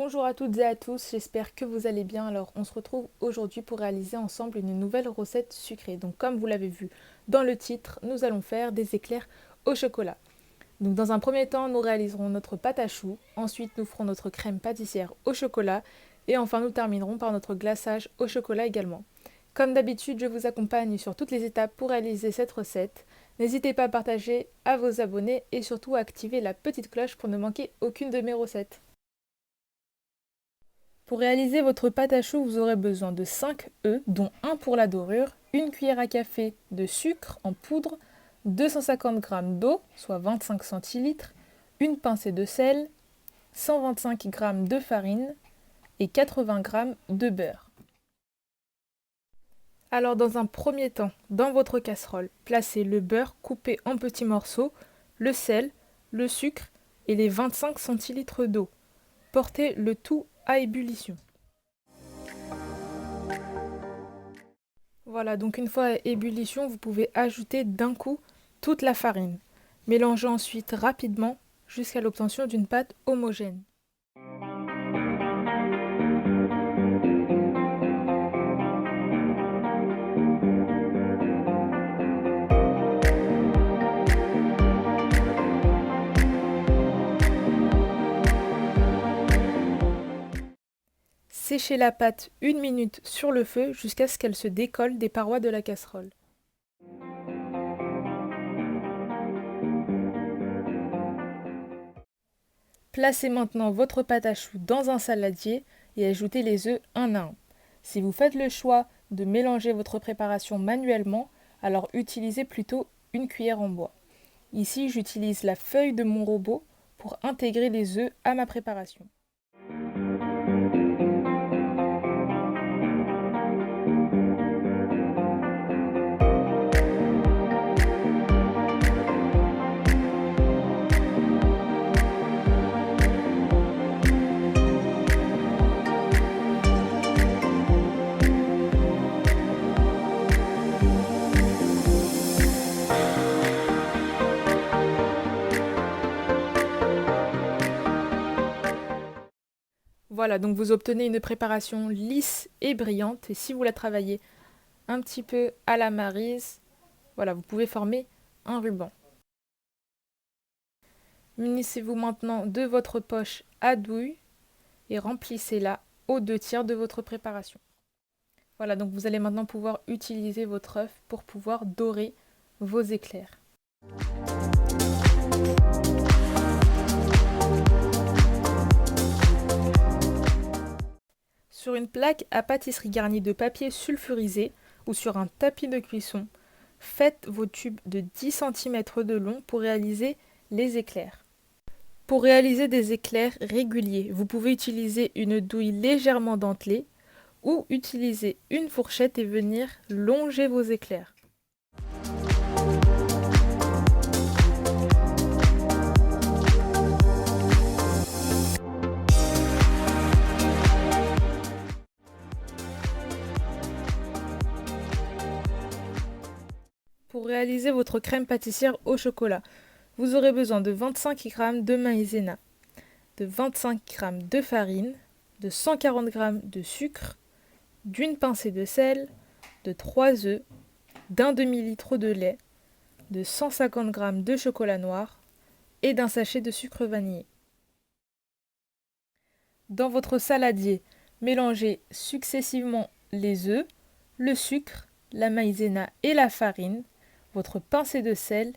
Bonjour à toutes et à tous, j'espère que vous allez bien. Alors, on se retrouve aujourd'hui pour réaliser ensemble une nouvelle recette sucrée. Donc, comme vous l'avez vu dans le titre, nous allons faire des éclairs au chocolat. Donc, dans un premier temps, nous réaliserons notre pâte à choux. Ensuite, nous ferons notre crème pâtissière au chocolat. Et enfin, nous terminerons par notre glaçage au chocolat également. Comme d'habitude, je vous accompagne sur toutes les étapes pour réaliser cette recette. N'hésitez pas à partager, à vos abonnés et surtout à activer la petite cloche pour ne manquer aucune de mes recettes. Pour réaliser votre pâte à choux, vous aurez besoin de 5 œufs, dont un pour la dorure, une cuillère à café de sucre en poudre, 250 g d'eau, soit 25 centilitres, une pincée de sel, 125 g de farine et 80 g de beurre. Alors dans un premier temps, dans votre casserole, placez le beurre coupé en petits morceaux, le sel, le sucre et les 25 centilitres d'eau. Portez le tout à ébullition. Voilà, donc une fois à ébullition, vous pouvez ajouter d'un coup toute la farine. Mélangez ensuite rapidement jusqu'à l'obtention d'une pâte homogène. Séchez la pâte 1 minute sur le feu jusqu'à ce qu'elle se décolle des parois de la casserole. Placez maintenant votre pâte à choux dans un saladier et ajoutez les œufs un à un. Si vous faites le choix de mélanger votre préparation manuellement, alors utilisez plutôt une cuillère en bois. Ici, j'utilise la feuille de mon robot pour intégrer les œufs à ma préparation. Voilà, donc vous obtenez une préparation lisse et brillante. Et si vous la travaillez un petit peu à la maryse, voilà, vous pouvez former un ruban. Munissez-vous maintenant de votre poche à douille et remplissez-la aux 2 tiers de votre préparation. Voilà, donc vous allez maintenant pouvoir utiliser votre œuf pour pouvoir dorer vos éclairs. Sur une plaque à pâtisserie garnie de papier sulfurisé ou sur un tapis de cuisson, faites vos tubes de 10 cm de long pour réaliser les éclairs. Pour réaliser des éclairs réguliers, vous pouvez utiliser une douille légèrement dentelée ou utiliser une fourchette et venir longer vos éclairs. Pour réaliser votre crème pâtissière au chocolat, vous aurez besoin de 25 g de maïzena, de 25 g de farine, de 140 g de sucre, d'une pincée de sel, de 3 œufs, d'un demi-litre de lait, de 150 g de chocolat noir et d'un sachet de sucre vanillé. Dans votre saladier, mélangez successivement les œufs, le sucre, la maïzena et la farine, votre pincée de sel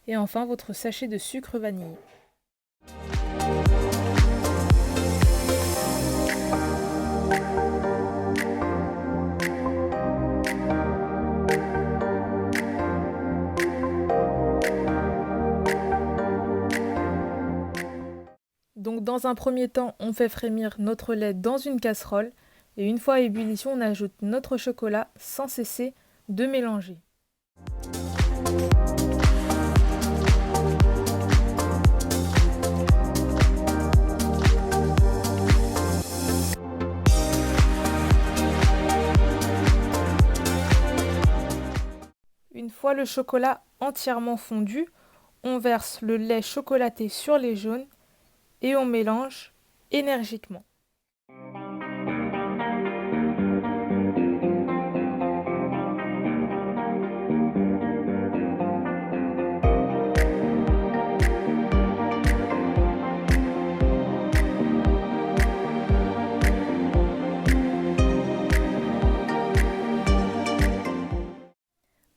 et enfin votre sachet de sucre vanillé. Donc dans un premier temps, on fait frémir notre lait dans une casserole et une fois à ébullition, on ajoute notre chocolat sans cesser de mélanger. Une fois le chocolat entièrement fondu, on verse le lait chocolaté sur les jaunes et on mélange énergiquement.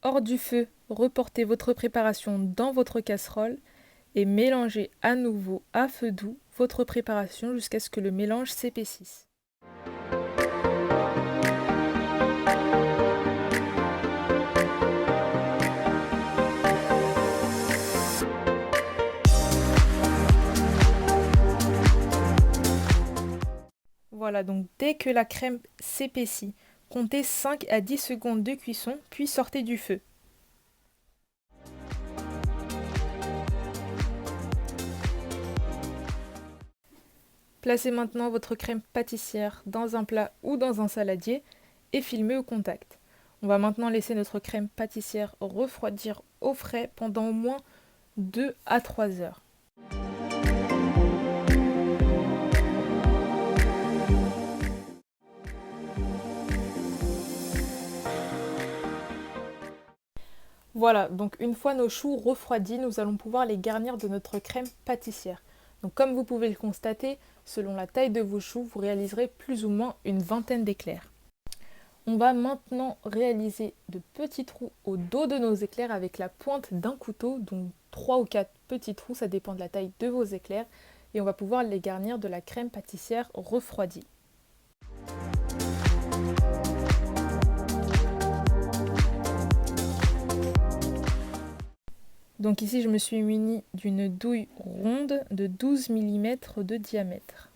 hors du feu, reportez votre préparation dans votre casserole et mélangez à nouveau à feu doux votre préparation jusqu'à ce que le mélange s'épaississe. Voilà, donc dès que la crème s'épaissit, comptez 5 à 10 secondes de cuisson, puis sortez du feu. Placez maintenant votre crème pâtissière dans un plat ou dans un saladier et filmez au contact. On va maintenant laisser notre crème pâtissière refroidir au frais pendant au moins 2 à 3 heures. Voilà, donc une fois nos choux refroidis, nous allons pouvoir les garnir de notre crème pâtissière. Donc comme vous pouvez le constater, selon la taille de vos choux, vous réaliserez plus ou moins une vingtaine d'éclairs. On va maintenant réaliser de petits trous au dos de nos éclairs avec la pointe d'un couteau, donc 3 ou 4 petits trous, ça dépend de la taille de vos éclairs, et on va pouvoir les garnir de la crème pâtissière refroidie. Donc ici, je me suis munie d'une douille ronde de 12 mm de diamètre.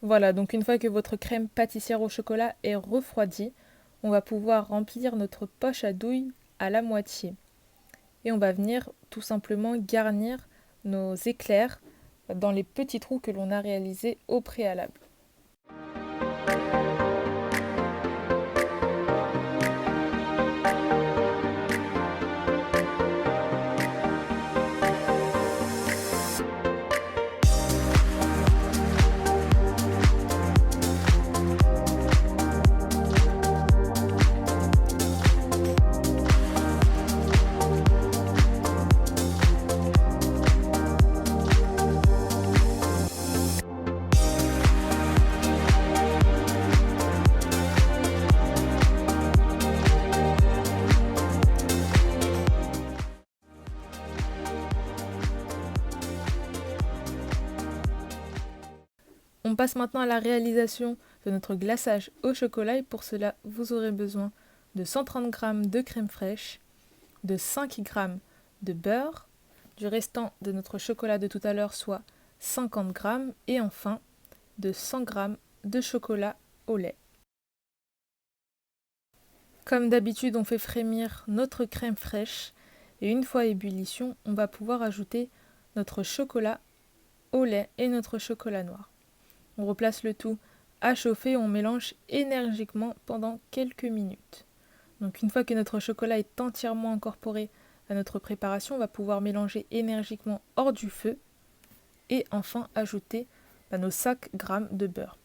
Voilà, donc une fois que votre crème pâtissière au chocolat est refroidie, on va pouvoir remplir notre poche à douille à la moitié. Et on va venir tout simplement garnir nos éclairs dans les petits trous que l'on a réalisés au préalable. On passe maintenant à la réalisation de notre glaçage au chocolat et pour cela, vous aurez besoin de 130 g de crème fraîche, de 5 g de beurre, du restant de notre chocolat de tout à l'heure, soit 50 g, et enfin de 100 g de chocolat au lait. Comme d'habitude, on fait frémir notre crème fraîche et une fois à ébullition, on va pouvoir ajouter notre chocolat au lait et notre chocolat noir. On replace le tout à chauffer et on mélange énergiquement pendant quelques minutes. Donc une fois que notre chocolat est entièrement incorporé à notre préparation, on va pouvoir mélanger énergiquement hors du feu et enfin ajouter nos 5 g de beurre.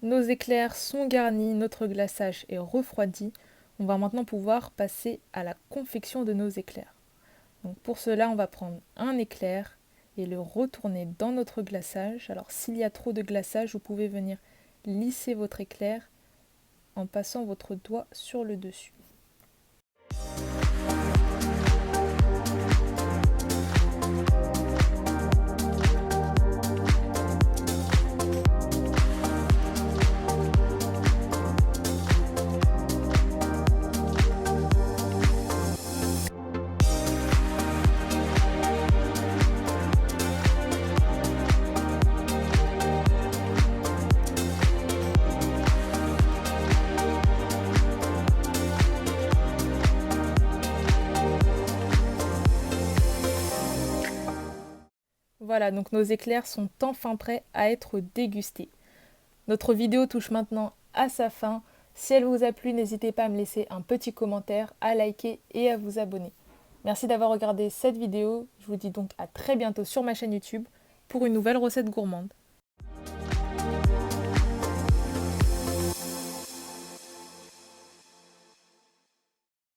Nos éclairs sont garnis, notre glaçage est refroidi. On va maintenant pouvoir passer à la confection de nos éclairs. Donc pour cela, on va prendre un éclair et le retourner dans notre glaçage. Alors s'il y a trop de glaçage, vous pouvez venir lisser votre éclair en passant votre doigt sur le dessus. Voilà, donc nos éclairs sont enfin prêts à être dégustés. Notre vidéo touche maintenant à sa fin. Si elle vous a plu, n'hésitez pas à me laisser un petit commentaire, à liker et à vous abonner. Merci d'avoir regardé cette vidéo. Je vous dis donc à très bientôt sur ma chaîne YouTube pour une nouvelle recette gourmande.